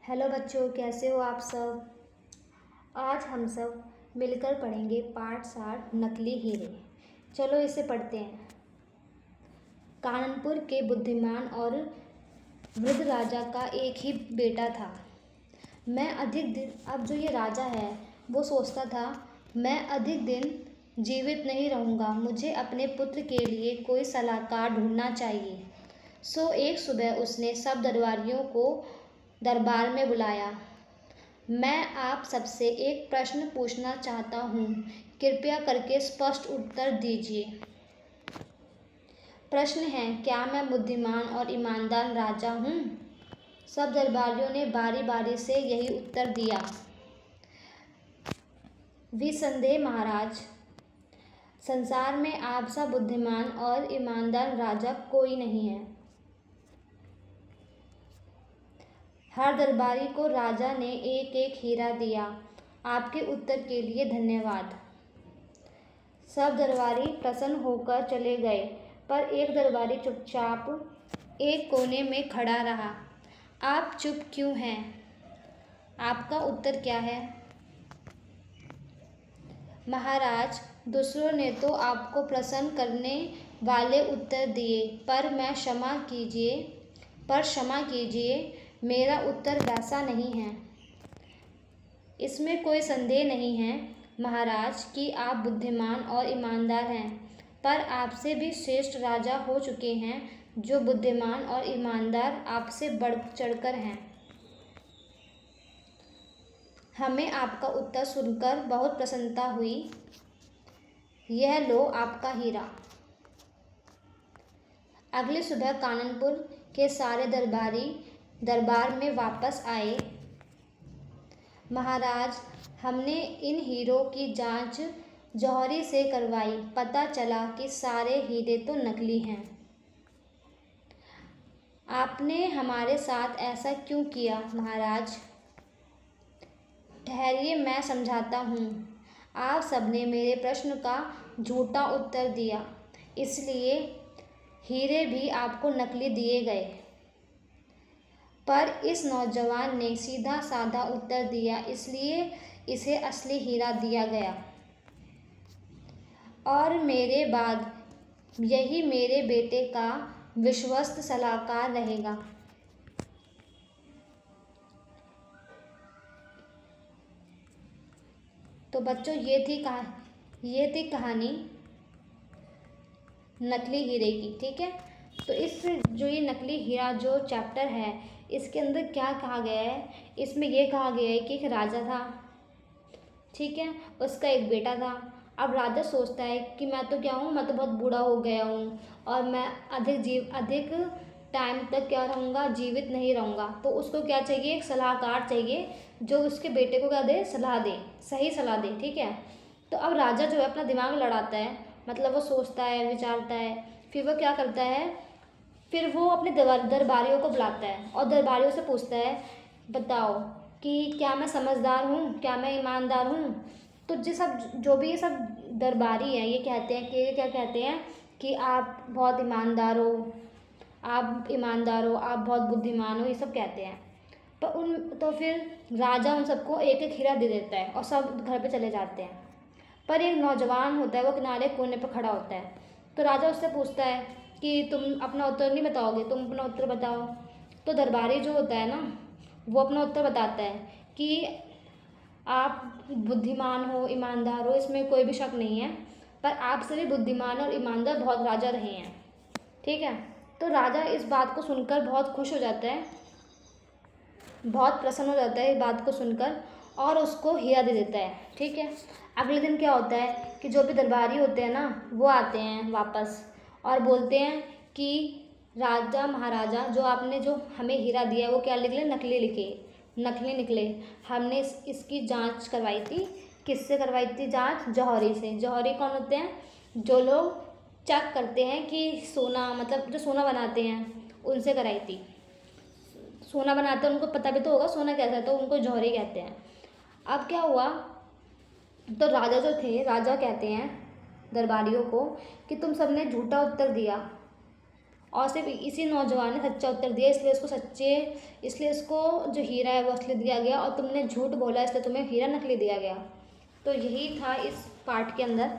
Hello बच्चों, कैसे हो आप सब। आज हम सब मिलकर पढ़ेंगे पाठ 60 नकली हीरे। चलो इसे पढ़ते हैं। काननपुर के बुद्धिमान और वृद्ध राजा का एक ही बेटा था। मैं अधिक दिन अब जो ये राजा है वो सोचता था मैं अधिक दिन जीवित नहीं रहूँगा, मुझे अपने पुत्र के लिए कोई सलाहकार ढूंढना चाहिए। सो एक सुबह उसने सब दरबारियों को दरबार में बुलाया। मैं आप सबसे एक प्रश्न पूछना चाहता हूँ, कृपया करके स्पष्ट उत्तर दीजिए। प्रश्न है, क्या मैं बुद्धिमान और ईमानदार राजा हूँ? सब दरबारियों ने बारी बारी से यही उत्तर दिया। निसंदेह महाराज, संसार में आप सा बुद्धिमान और ईमानदार राजा कोई नहीं है। हर दरबारी को राजा ने एक एक हीरा दिया। आपके उत्तर के लिए धन्यवाद। सब दरबारी प्रसन्न होकर चले गए, पर एक दरबारी चुपचाप एक कोने में खड़ा रहा। आप चुप क्यों हैं? आपका उत्तर क्या है? महाराज, दूसरों ने तो आपको प्रसन्न करने वाले उत्तर दिए, पर क्षमा कीजिए, मेरा उत्तर वैसा नहीं है। इसमें कोई संदेह नहीं है महाराज कि आप बुद्धिमान और ईमानदार हैं, पर आपसे भी श्रेष्ठ राजा हो चुके हैं जो बुद्धिमान और ईमानदार आपसे बढ़ चढ़कर हैं। हमें आपका उत्तर सुनकर बहुत प्रसन्नता हुई। यह लो आपका हीरा। अगली सुबह काननपुर के सारे दरबारी दरबार में वापस आए। महाराज, हमने इन हीरों की जांच जौहरी से करवाई, पता चला कि सारे हीरे तो नकली हैं। आपने हमारे साथ ऐसा क्यों किया महाराज? ठहरिए, मैं समझाता हूँ। आप सबने मेरे प्रश्न का झूठा उत्तर दिया, इसलिए हीरे भी आपको नकली दिए गए। पर इस नौजवान ने सीधा साधा उत्तर दिया, इसलिए इसे असली हीरा दिया गया। और मेरे बाद यही मेरे बेटे का विश्वस्त सलाहकार रहेगा। तो बच्चों, ये थी कहानी नकली हीरे की। ठीक है, तो इस जो ये नकली हीरा जो चैप्टर है, इसके अंदर क्या कहा गया है? इसमें यह कहा गया है कि एक राजा था, ठीक है, उसका एक बेटा था। अब राजा सोचता है कि मैं तो क्या हूँ, मैं तो बहुत बूढ़ा हो गया हूँ और मैं अधिक टाइम तक क्या रहूँगा, जीवित नहीं रहूँगा। तो उसको क्या चाहिए? एक सलाहकार चाहिए जो उसके बेटे को क्या दे? सलाह दे, सही सलाह दे। ठीक है, तो अब राजा जो है अपना दिमाग लड़ाता है, मतलब वो सोचता है, विचारता है, फिर वो क्या करता है, फिर वो अपने दरबारियों को बुलाता है और दरबारियों से पूछता है, बताओ कि क्या मैं समझदार हूँ, क्या मैं ईमानदार हूँ? तो जो भी ये सब दरबारी हैं, ये कहते हैं कि क्या कहते हैं कि आप बहुत ईमानदार हो, आप बहुत बुद्धिमान हो, ये सब कहते हैं। तो फिर राजा उन सबको एक एक हीरा दे देता है और सब घर पे चले जाते हैं। पर एक नौजवान होता है, वो किनारे कोने पर खड़ा होता है। तो राजा उससे पूछता है कि तुम अपना उत्तर नहीं बताओगे, तुम अपना उत्तर बताओ। तो दरबारी जो होता है ना, वो अपना उत्तर बताता है कि आप बुद्धिमान हो, ईमानदार हो, इसमें कोई भी शक नहीं है, पर आपसे भी बुद्धिमान और ईमानदार बहुत राजा रहे हैं। ठीक है, तो राजा इस बात को सुनकर बहुत खुश हो जाता है, बहुत प्रसन्न हो जाता है इस बात को सुनकर, और उसको हीरा दे देता है। ठीक है, अगले दिन क्या होता है कि जो भी दरबारी होते हैं ना, वो आते हैं वापस और बोलते हैं कि राजा महाराजा, जो आपने जो हमें हीरा दिया वो क्या निकले? नकली निकले। हमने इसकी जांच करवाई थी। किससे करवाई थी जांच? जौहरी से। जौहरी कौन होते हैं? जो लोग चेक करते हैं कि सोना, मतलब जो सोना बनाते हैं, उनसे कराई थी। सोना बनाते हैं, उनको पता भी तो होगा सोना कैसा है, तो उनको जौहरी कहते हैं। अब क्या हुआ, तो राजा जो थे, राजा कहते हैं दरबारियों को कि तुम सबने झूठा उत्तर दिया, और सिर्फ इसी नौजवान ने सच्चा उत्तर दिया, इसलिए इसको जो हीरा है वो असली दिया गया, और तुमने झूठ बोला इसलिए तुम्हें हीरा नकली दिया गया। तो यही था इस पार्ट के अंदर।